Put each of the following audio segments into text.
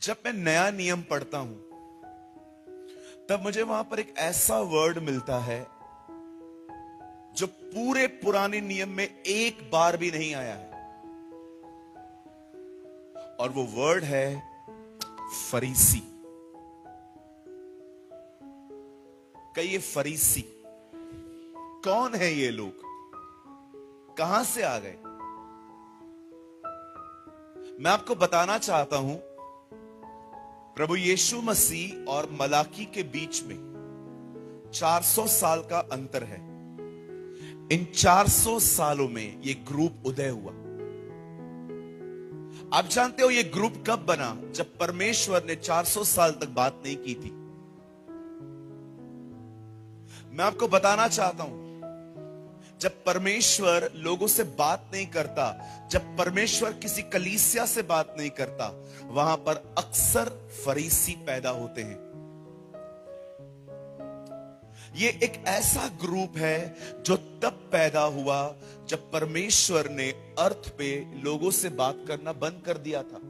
जब मैं नया नियम पढ़ता हूं तब मुझे वहां पर एक ऐसा वर्ड मिलता है जो पूरे पुराने नियम में एक बार भी नहीं आया है, और वो वर्ड है फरीसी। कहिए फरीसी। कौन है ये लोग? कहां से आ गए? मैं आपको बताना चाहता हूं, प्रभु यीशु मसीह और मलाकी के बीच में 400 साल का अंतर है। इन 400 सालों में यह ग्रुप उदय हुआ। आप जानते हो यह ग्रुप कब बना? जब परमेश्वर ने 400 साल तक बात नहीं की थी। मैं आपको बताना चाहता हूं, जब परमेश्वर लोगों से बात नहीं करता, जब परमेश्वर किसी कलीसिया से बात नहीं करता, वहां पर अक्सर फरीसी पैदा होते हैं। ये एक ऐसा ग्रुप है जो तब पैदा हुआ जब परमेश्वर ने अर्थ पे लोगों से बात करना बंद कर दिया था।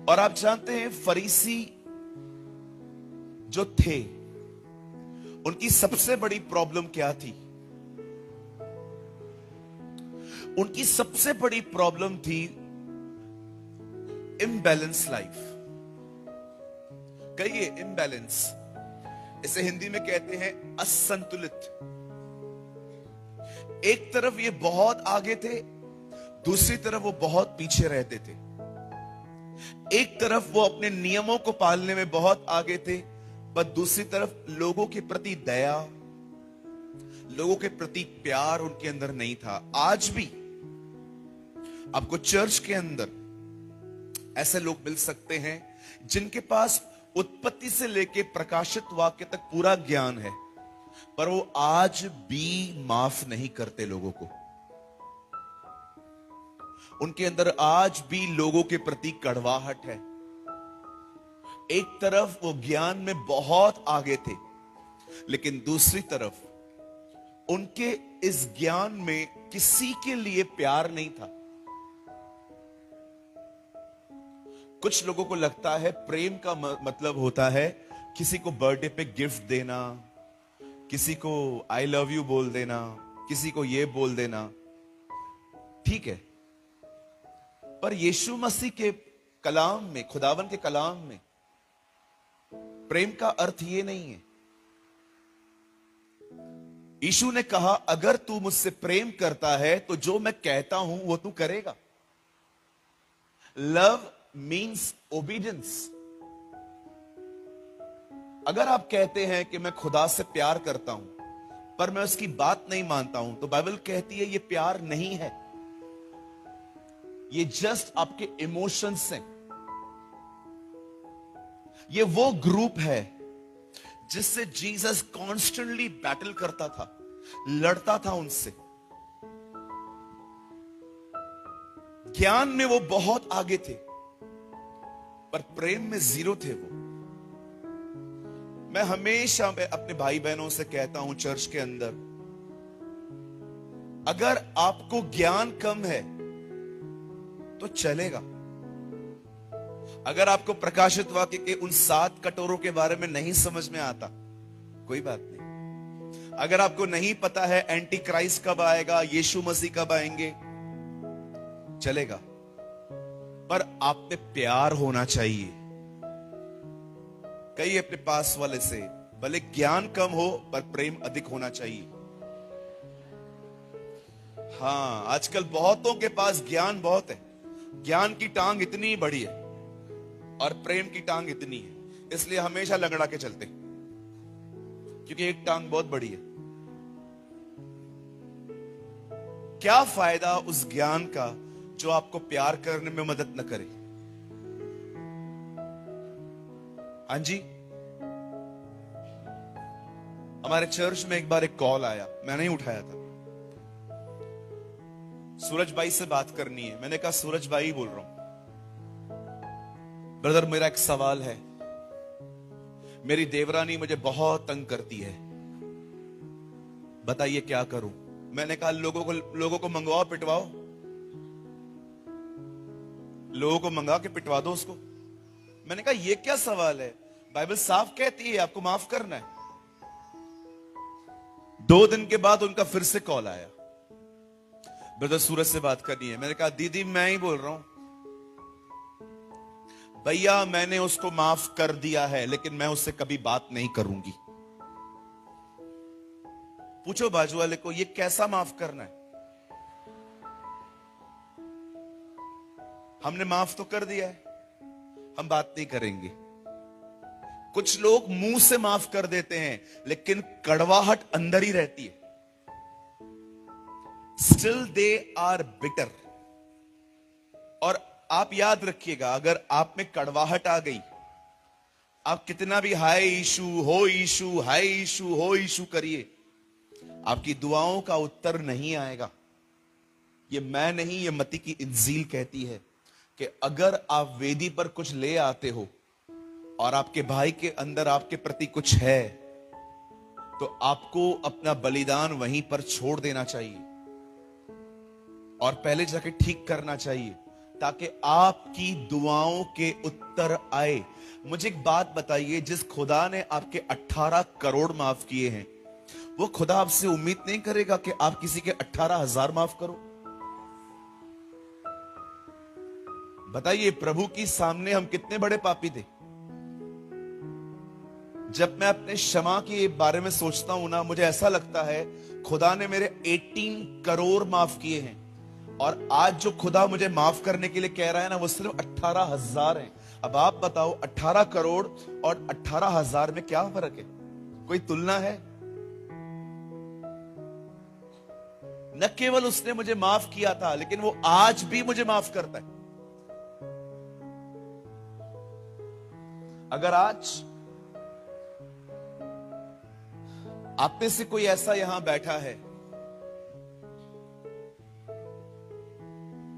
और आप जानते हैं फरीसी जो थे, उनकी सबसे बड़ी प्रॉब्लम क्या थी? उनकी सबसे बड़ी प्रॉब्लम थी इम्बैलेंस लाइफ। कहिए इम्बैलेंस। इसे हिंदी में कहते हैं असंतुलित। एक तरफ ये बहुत आगे थे, दूसरी तरफ वो बहुत पीछे रहते थे। एक तरफ वो अपने नियमों को पालने में बहुत आगे थे, पर दूसरी तरफ लोगों के प्रति दया, लोगों के प्रति प्यार उनके अंदर नहीं था। आज भी आपको चर्च के अंदर ऐसे लोग मिल सकते हैं जिनके पास उत्पत्ति से लेकर प्रकाशित वाक्य तक पूरा ज्ञान है, पर वो आज भी माफ नहीं करते लोगों को। उनके अंदर आज भी लोगों के प्रति कड़वाहट है। एक तरफ वो ज्ञान में बहुत आगे थे, लेकिन दूसरी तरफ उनके इस ज्ञान में किसी के लिए प्यार नहीं था। कुछ लोगों को लगता है प्रेम का मतलब होता है किसी को बर्थडे पे गिफ्ट देना, किसी को आई लव यू बोल देना, किसी को ये बोल देना। ठीक है, पर यीशु मसीह के कलाम में, खुदावन के कलाम में प्रेम का अर्थ ये नहीं है। यीशु ने कहा अगर तू मुझसे प्रेम करता है तो जो मैं कहता हूं वो तू करेगा। Love means obedience. अगर आप कहते हैं कि मैं खुदा से प्यार करता हूं पर मैं उसकी बात नहीं मानता हूं, तो बाइबल कहती है ये प्यार नहीं है, ये जस्ट आपके इमोशंस हैं। ये वो ग्रुप है जिससे जीसस कॉन्स्टेंटली बैटल करता था, लड़ता था उनसे। ज्ञान में वो बहुत आगे थे, पर प्रेम में जीरो थे वो। मैं हमेशा अपने भाई बहनों से कहता हूं चर्च के अंदर, अगर आपको ज्ञान कम है तो चलेगा। अगर आपको प्रकाशित वाक्य के उन 7 कटोरों के बारे में नहीं समझ में आता, कोई बात नहीं। अगर आपको नहीं पता है एंटी क्राइस्ट कब आएगा, यीशु मसीह कब आएंगे, चलेगा। पर आप पे प्यार होना चाहिए। कई अपने पास वाले से, भले ज्ञान कम हो पर प्रेम अधिक होना चाहिए। हाँ, आजकल बहुतों के पास ज्ञान बहुत है, ज्ञान की टांग इतनी बड़ी है और प्रेम की टांग इतनी है, इसलिए हमेशा लगड़ा के चलते, क्योंकि एक टांग बहुत बड़ी है। क्या फायदा उस ज्ञान का जो आपको प्यार करने में मदद न करे? हाँ जी, हमारे चर्च में एक बार एक कॉल आया, मैं नहीं उठाया था। सूरज भाई से बात करनी है। मैंने कहा सूरज भाई बोल रहा हूं, ब्रदर मेरा एक सवाल है, मेरी देवरानी मुझे बहुत तंग करती है, बताइए क्या करूं। मैंने कहा लोगों को मंगवाओ, पिटवाओ। लोगों को मंगा के पिटवा दो उसको। मैंने कहा ये क्या सवाल है, बाइबल साफ कहती है आपको माफ करना है। 2 दिन के बाद उनका फिर से कॉल आया, ब्रदर सूरज से बात करनी है। मैंने कहा दीदी मैं ही बोल रहा हूं। भैया मैंने उसको माफ कर दिया है, लेकिन मैं उससे कभी बात नहीं करूंगी। पूछो बाजू वाले को ये कैसा माफ करना है। हमने माफ तो कर दिया है, हम बात नहीं करेंगे। कुछ लोग मुंह से माफ कर देते हैं, लेकिन कड़वाहट अंदर ही रहती है। Still they are bitter. और आप याद रखिएगा, अगर आप में कड़वाहट आ गई, आप कितना भी हाय इशू हो इशू हाय इशू हो इशू करिए, आपकी दुआओं का उत्तर नहीं आएगा। ये मैं नहीं, ये मती की इंजील कहती है कि अगर आप वेदी पर कुछ ले आते हो और आपके भाई के अंदर आपके प्रति कुछ है, तो आपको अपना बलिदान वहीं पर छोड़ देना चाहिए और पहले जाके ठीक करना चाहिए, ताकि आपकी दुआओं के उत्तर आए। मुझे एक बात बताइए, जिस खुदा ने आपके 18 करोड़ माफ किए हैं, वो खुदा आपसे उम्मीद नहीं करेगा कि आप किसी के 18,000 माफ करो। बताइए प्रभु की सामने हम कितने बड़े पापी थे। जब मैं अपने क्षमा के बारे में सोचता हूं ना, मुझे ऐसा लगता है खुदा ने मेरे 18 करोड़ माफ किए हैं, और आज जो खुदा मुझे माफ करने के लिए कह रहा है ना, वो सिर्फ 18,000 है। अब आप बताओ 18 करोड़ और 18,000 में क्या फर्क है? कोई तुलना है? न केवल उसने मुझे माफ किया था, लेकिन वो आज भी मुझे माफ करता है। अगर आज आप में से कोई ऐसा यहां बैठा है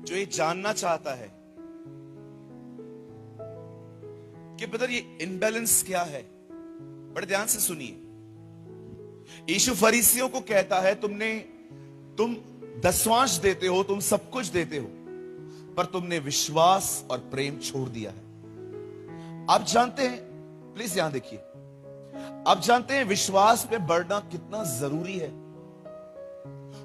जो ये जानना चाहता है कि ब्रदर ये इनबैलेंस क्या है, बड़े ध्यान से सुनिए। यीशु फरीसियों को कहता है तुम दसवांश देते हो, तुम सब कुछ देते हो, पर तुमने विश्वास और प्रेम छोड़ दिया है। आप जानते हैं, प्लीज यहां देखिए, आप जानते हैं विश्वास पे बढ़ना कितना जरूरी है।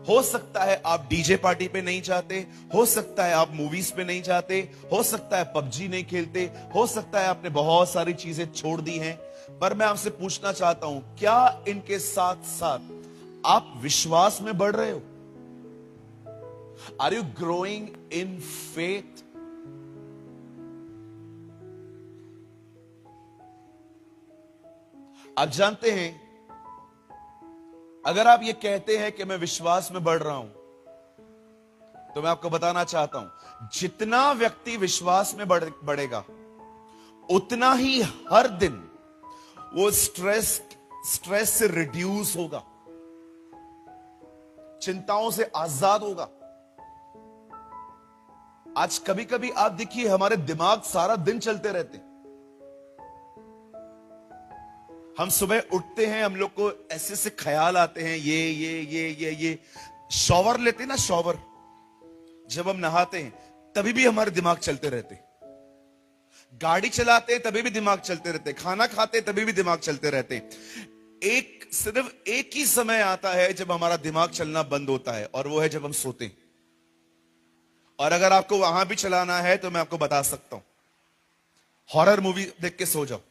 हो सकता है आप डीजे पार्टी पे नहीं जाते, हो सकता है आप मूवीज पे नहीं जाते, हो सकता है पबजी नहीं खेलते, हो सकता है आपने बहुत सारी चीजें छोड़ दी हैं, पर मैं आपसे पूछना चाहता हूं, क्या इनके साथ साथ आप विश्वास में बढ़ रहे हो? Are you growing in faith? आप जानते हैं, अगर आप ये कहते हैं कि मैं विश्वास में बढ़ रहा हूं, तो मैं आपको बताना चाहता हूं, जितना व्यक्ति विश्वास में बढ़ेगा, उतना ही हर दिन वो स्ट्रेस से रिड्यूस होगा, चिंताओं से आजाद होगा। आज कभी कभी आप देखिए, हमारे दिमाग सारा दिन चलते रहते हैं। हम सुबह उठते हैं, हम लोग को ऐसे से ख्याल आते हैं, ये शॉवर लेते हैं ना, शॉवर, जब हम नहाते हैं तभी भी हमारे दिमाग चलते रहते हैं, गाड़ी चलाते हैं तभी भी दिमाग चलते रहते हैं, खाना खाते हैं तभी भी दिमाग चलते रहते हैं। सिर्फ एक ही समय आता है जब हमारा दिमाग चलना बंद होता है, और वो है जब हम सोते हैं। और अगर आपको वहां भी चलाना है तो मैं आपको बता सकता हूं, हॉरर मूवी देख के सो जाओ।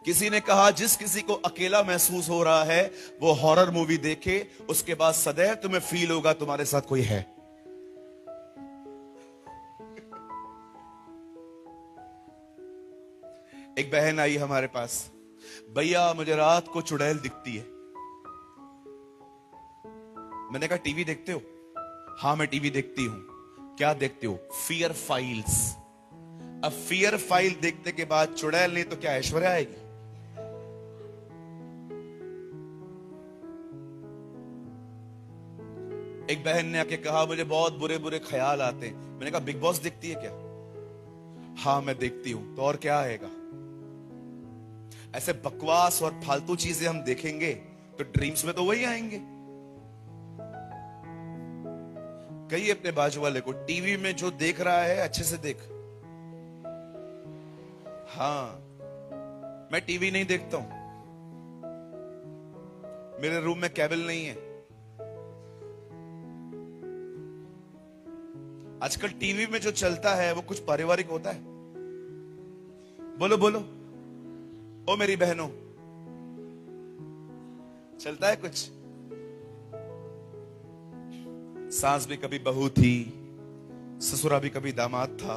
किसी ने कहा, जिस किसी को अकेला महसूस हो रहा है वो हॉरर मूवी देखे, उसके बाद सदैव तुम्हें फील होगा तुम्हारे साथ कोई है। एक बहन आई हमारे पास, भैया मुझे रात को चुड़ैल दिखती है। मैंने कहा टीवी देखते हो? हाँ मैं टीवी देखती हूं। क्या देखते हो? Fear files. अब फियर फाइल देखने के बाद चुड़ैल नहीं तो क्या ऐश्वर्या आएगी? एक बहन ने आके कहा, मुझे बहुत बुरे बुरे ख्याल आते हैं। मैंने कहा बिग बॉस देखती है क्या? हाँ मैं देखती हूं। तो और क्या आएगा? ऐसे बकवास और फालतू चीजें हम देखेंगे तो ड्रीम्स में तो वही आएंगे। कहिए अपने बाजू वाले को, टीवी में जो देख रहा है अच्छे से देख। हाँ, मैं टीवी नहीं देखता हूं, मेरे रूम में केबल नहीं है। आजकल टीवी में जो चलता है वो कुछ पारिवारिक होता है? बोलो बोलो ओ मेरी बहनों, चलता है कुछ? सास भी कभी बहू थी, ससुरा भी कभी दामाद था।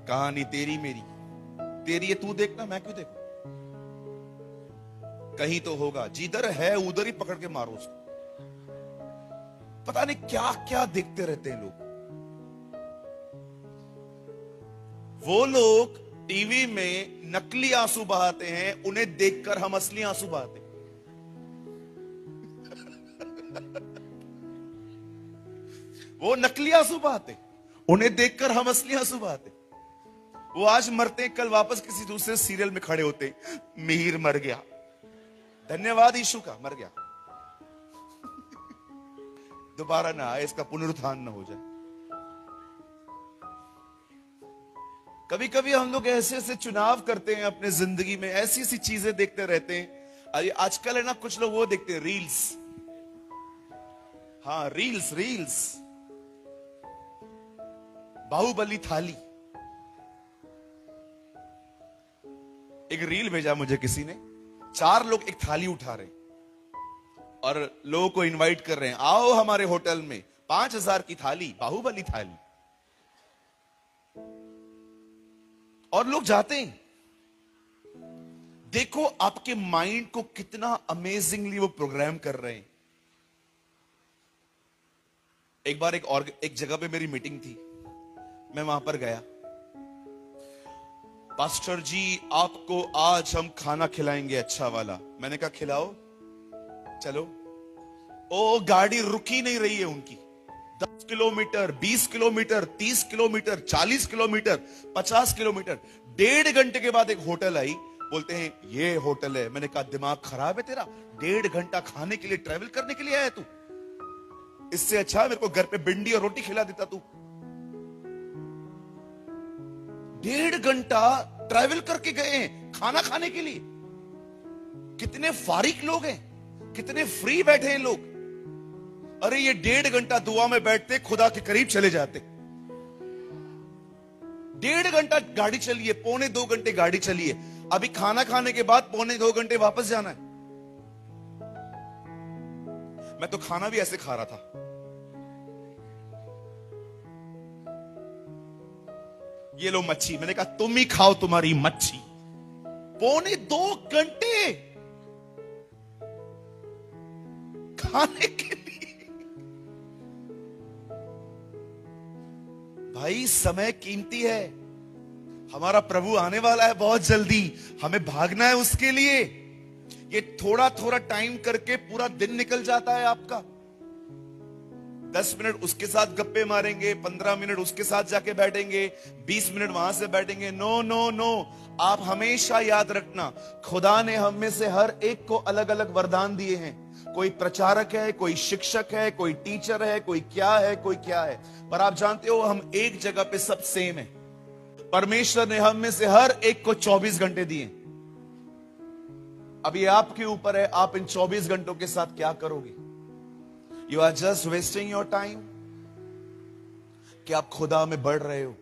कहानी तेरी मेरी, तेरी है तू देखना, मैं क्यों देखूं? कहीं तो होगा, जिधर है उधर ही पकड़ के मारो उसको। पता नहीं क्या क्या देखते रहते हैं लोग। वो लोग टीवी में नकली आंसू बहाते हैं, उन्हें देखकर हम असली आंसू बहाते हैं। वो नकली आंसू बहाते, उन्हें देखकर हम असली आंसू बहाते। वो आज मरते हैं, कल वापस किसी दूसरे सीरियल में खड़े होते, मिहिर मर गया, धन्यवाद यीशु का, मर गया, दोबारा ना आए, इसका पुनरुत्थान ना हो जाए। कभी कभी हम लोग ऐसे ऐसे चुनाव करते हैं अपने जिंदगी में, ऐसी ऐसी चीजें देखते रहते हैं। आजकल है ना, कुछ लोग वो देखते हैं रील्स। हाँ, रील्स रील्स। बाहुबली थाली, एक रील भेजा मुझे किसी ने, 4 लोग एक थाली उठा रहे और लोगों को इनवाइट कर रहे हैं, आओ हमारे होटल में, 5,000 की थाली, बाहुबली थाली। और लोग जाते हैं। देखो आपके माइंड को कितना अमेजिंगली वो प्रोग्राम कर रहे हैं। एक बार एक जगह पे मेरी मीटिंग थी, मैं वहां पर गया। पास्टर जी आपको आज हम खाना खिलाएंगे अच्छा वाला। मैंने कहा खिलाओ, चलो। ओ गाड़ी रुकी नहीं रही है उनकी, 10 kilometre, 20 kilometre, 30 kilometre, 40 kilometre, 50 kilometre. 1.5 घंटे के बाद एक होटल आई, बोलते हैं ये होटल है। मैंने कहा दिमाग खराब है तेरा, 1.5 घंटा खाने के लिए ट्रैवल करने के लिए आया तू? इससे अच्छा मेरे को घर पे भिंडी और रोटी खिला देता तू। 1.5 घंटा ट्रैवल करके गए हैं खाना खाने के लिए। कितने फारिक लोग हैं, कितने फ्री बैठे हैं लोग। अरे ये 1.5 घंटा दुआ में बैठते, खुदा के करीब चले जाते। 1.5 घंटा गाड़ी चलिए, 1.25 घंटे गाड़ी चलिए, अभी खाना खाने के बाद 1.25 घंटे वापस जाना है। मैं तो खाना भी ऐसे खा रहा था। ये लो मच्छी, मैंने कहा तुम ही खाओ तुम्हारी मच्छी। 1.25 घंटे खाने के लिए। भाई समय कीमती है, हमारा प्रभु आने वाला है बहुत जल्दी, हमें भागना है उसके लिए। ये थोड़ा थोड़ा टाइम करके पूरा दिन निकल जाता है आपका। 10 मिनट उसके साथ गप्पे मारेंगे, 15 मिनट उसके साथ जाके बैठेंगे, 20 मिनट वहां से बैठेंगे। नो नो नो, आप हमेशा याद रखना, खुदा ने हम में से हर एक को अलग अलग वरदान दिए हैं। कोई प्रचारक है, कोई शिक्षक है, कोई टीचर है, कोई क्या है, कोई क्या है। पर आप जानते हो हम एक जगह पे सब सेम है। परमेश्वर ने हम में से हर एक को 24 घंटे दिए। अब ये आपके ऊपर है, आप इन 24 घंटों के साथ क्या करोगे। You are just wasting your time कि आप खुदा में बढ़ रहे हो।